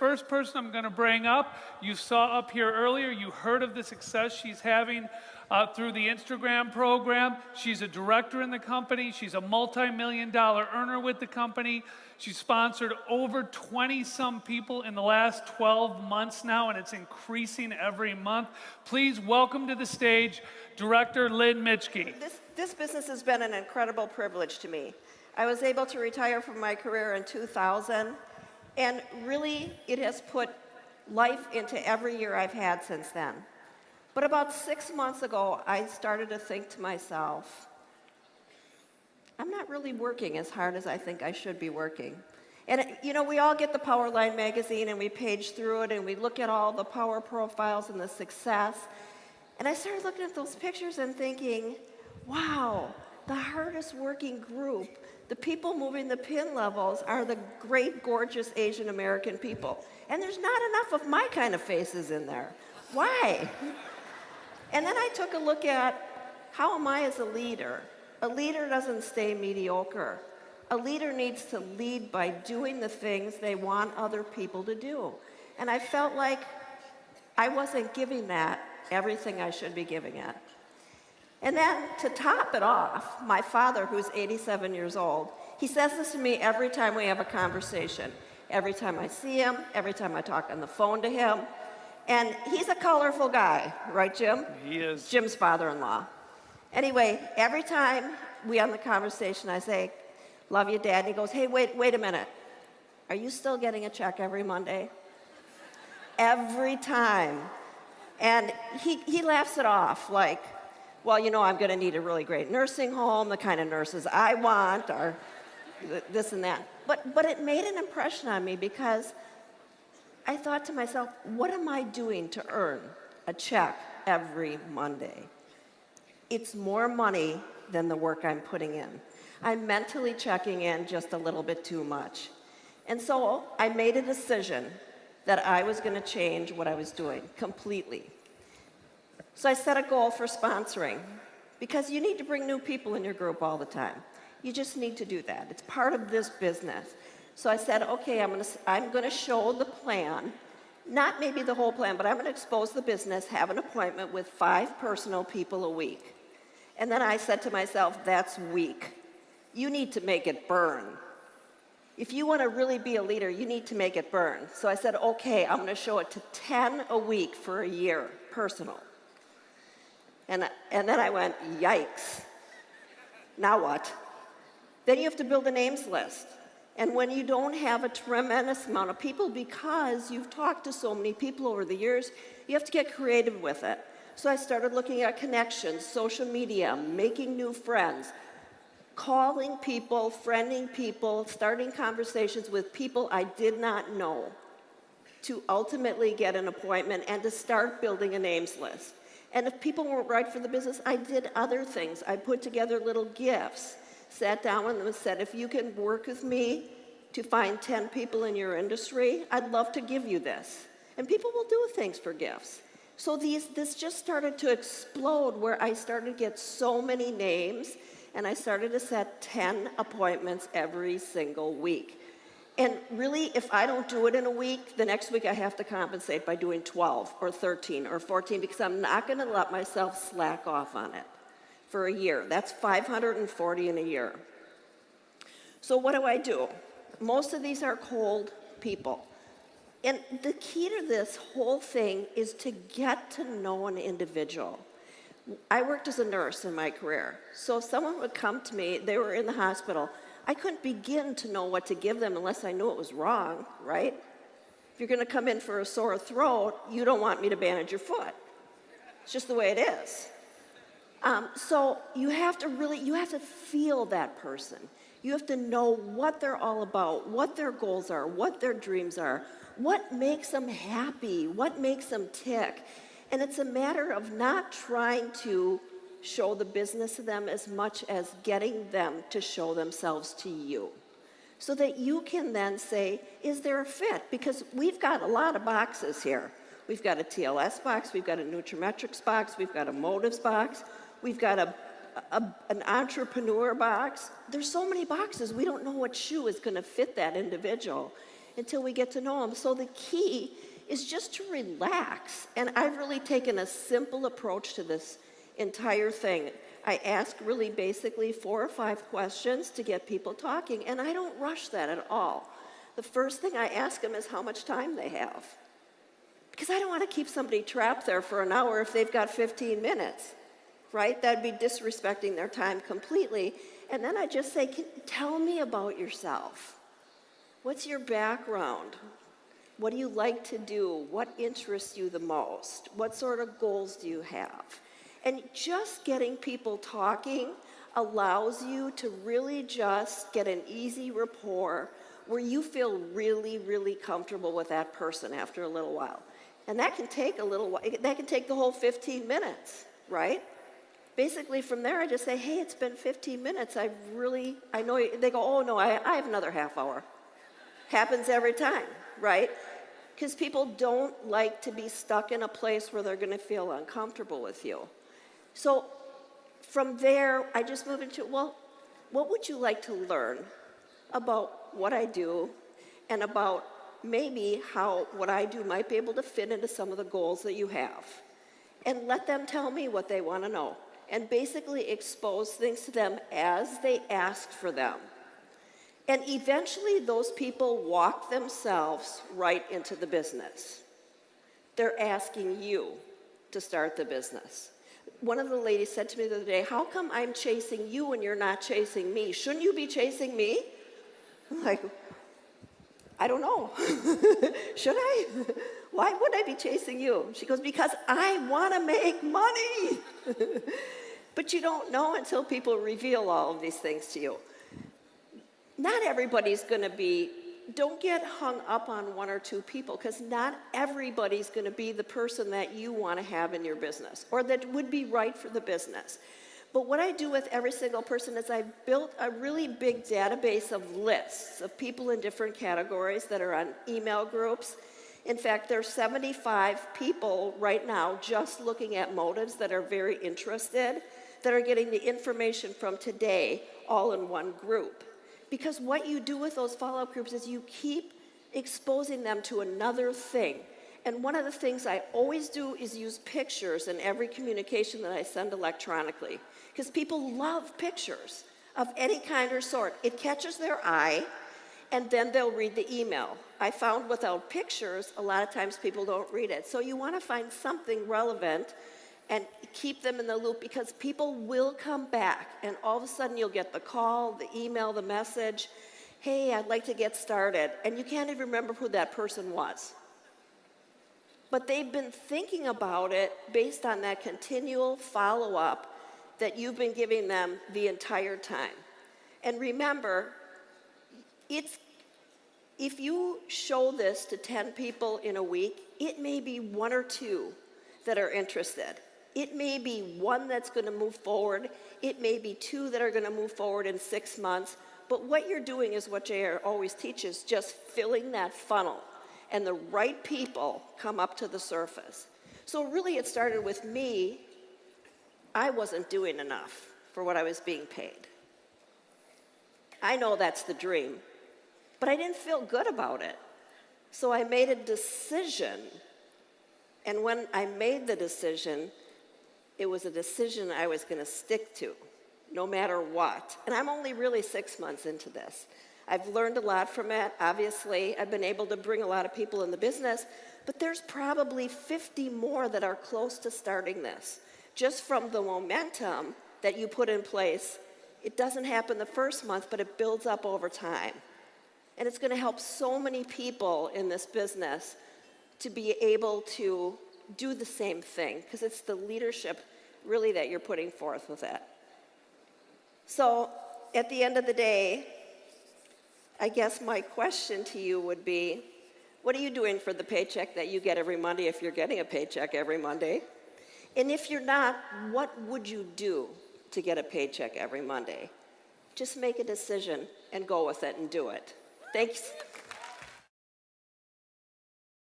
first person I'm going to bring up, you saw up here earlier, you heard of the success she's having through the Instagram program. She's a director in the company. She's a multi-million-dollar earner with the company. She's sponsored over 20-some people in the last 12 months now, and it's increasing every month. Please welcome to the stage Director Lynn Mitschke. This business has been an incredible privilege to me. I was able to retire from my career in 2000, and really it has put life into every year I've had since then. But about 6 months ago, I started to think to myself, I'm not really working as hard as I think I should be working. And we all get the Powerline magazine and we page through it and we look at all the power profiles and the success. And I started looking at those pictures and thinking, wow, the hardest working group, the people moving the pin levels are the great, gorgeous Asian American people. And there's not enough of my kind of faces in there. Why? And then I took a look at how am I as a leader? A leader doesn't stay mediocre. A leader needs to lead by doing the things they want other people to do. And I felt like I wasn't giving that everything I should be giving it. And then to top it off, my father, who's 87 years old, he says this to me every time we have a conversation. Every time I see him, every time I talk on the phone to him. And he's a colorful guy, right, Jim? He is. Jim's father-in-law. Anyway, every time we have the conversation, I say, love you, Dad. And he goes, hey, wait a minute. Are you still getting a check every Monday? Every time. And he laughs it off like, well, I'm going to need a really great nursing home. The kind of nurses I want are this and that. But it made an impression on me because I thought to myself, what am I doing to earn a check every Monday? It's more money than the work I'm putting in. I'm mentally checking in just a little bit too much. And so I made a decision that I was going to change what I was doing completely. So I set a goal for sponsoring because you need to bring new people in your group all the time. You just need to do that. It's part of this business. So I said, okay, I'm going to show the plan, not maybe the whole plan, but I'm going to expose the business, have an appointment with 5 personal people a week. And then I said to myself, that's weak. You need to make it burn. If you want to really be a leader, you need to make it burn. So I said, okay, I'm going to show it to 10 a week for a year, personal. And then I went, yikes. Now what? Then you have to build a names list. And when you don't have a tremendous amount of people, because you've talked to so many people over the years, you have to get creative with it. So I started looking at connections, social media, making new friends, calling people, friending people, starting conversations with people I did not know to ultimately get an appointment and to start building a names list. And if people weren't right for the business, I did other things. I put together little gifts, sat down with them and said, if you can work with me to find 10 people in your industry, I'd love to give you this. And people will do things for gifts. So this just started to explode where I started to get so many names, and I started to set 10 appointments every single week. And really, if I don't do it in a week, the next week I have to compensate by doing 12 or 13 or 14 because I'm not going to let myself slack off on it for a year. That's 540 in a year. So what do? Most of these are cold people. And the key to this whole thing is to get to know an individual. I worked as a nurse in my career. So if someone would come to me, they were in the hospital, I couldn't begin to know what to give them unless I knew it was wrong, right? If you're going to come in for a sore throat, you don't want me to bandage your foot. It's just the way it is. So you have to feel that person. You have to know what they're all about, what their goals are, what their dreams are, what makes them happy, what makes them tick. And it's a matter of not trying to show the business to them as much as getting them to show themselves to you so that you can then say, is there a fit? Because we've got a lot of boxes here. We've got a TLS box, we've got a Nutrimetrics box, we've got a Motives box, we've got an entrepreneur box. There's so many boxes, we don't know what shoe is going to fit that individual. until we get to know them. So the key is just to relax. And I've really taken a simple approach to this entire thing. I ask really basically 4 or 5 questions to get people talking, and I don't rush that at all. The first thing I ask them is how much time they have. Because I don't want to keep somebody trapped there for an hour if they've got 15 minutes, right? That'd be disrespecting their time completely. And then I just say, tell me about yourself. What's your background? What do you like to do? What interests you the most? What sort of goals do you have? And just getting people talking allows you to really just get an easy rapport where you feel really, really comfortable with that person after a little while. And that can take a little while. That can take the whole 15 minutes, right? Basically, from there, I just say, hey, it's been 15 minutes. I know, they go, oh, no, I have another half hour. Happens every time, right? Because people don't like to be stuck in a place where they're going to feel uncomfortable with you. So from there, I just move into, well, what would you like to learn about what I do and about maybe how what I do might be able to fit into some of the goals that you have? And let them tell me what they want to know. And basically expose things to them as they ask for them. And eventually those people walk themselves right into the business. They're asking you to start the business. One of the ladies said to me the other day, how come I'm chasing you and you're not chasing me? Shouldn't you be chasing me? I'm like, I don't know. Should I? Why would I be chasing you? She goes, because I want to make money. But you don't know until people reveal all of these things to you. Not everybody's going to be, don't get hung up on 1 or 2 people, because not everybody's going to be the person that you want to have in your business or that would be right for the business. But what I do with every single person is I've built a really big database of lists of people in different categories that are on email groups. In fact, there's 75 people right now just looking at motives that are very interested, that are getting the information from today all in one group. Because what you do with those follow-up groups is you keep exposing them to another thing. And one of the things I always do is use pictures in every communication that I send electronically. Because people love pictures of any kind or sort. It catches their eye, and then they'll read the email. I found without pictures, a lot of times people don't read it. So you want to find something relevant and keep them in the loop, because people will come back, and all of a sudden you'll get the call, the email, the message, hey, I'd like to get started, and you can't even remember who that person was. But they've been thinking about it based on that continual follow-up that you've been giving them the entire time. And remember, if you show this to 10 people in a week, it may be 1 or 2 that are interested. It may be 1 that's going to move forward. It may be 2 that are going to move forward in 6 months. But what you're doing is what JR always teaches, just filling that funnel. And the right people come up to the surface. So really it started with me. I wasn't doing enough for what I was being paid. I know that's the dream, but I didn't feel good about it. So I made a decision. And when I made the decision, it was a decision I was going to stick to, no matter what. And I'm only really 6 months into this. I've learned a lot from it. Obviously, I've been able to bring a lot of people in the business, but there's probably 50 more that are close to starting this. Just from the momentum that you put in place, it doesn't happen the first month, but it builds up over time. And it's going to help so many people in this business to be able to do the same thing, because it's the leadership really that you're putting forth with it. So at the end of the day, I guess my question to you would be, what are you doing for the paycheck that you get every Monday, if you're getting a paycheck every Monday? And if you're not, what would you do to get a paycheck every Monday? Just make a decision and go with it and do it. Thanks.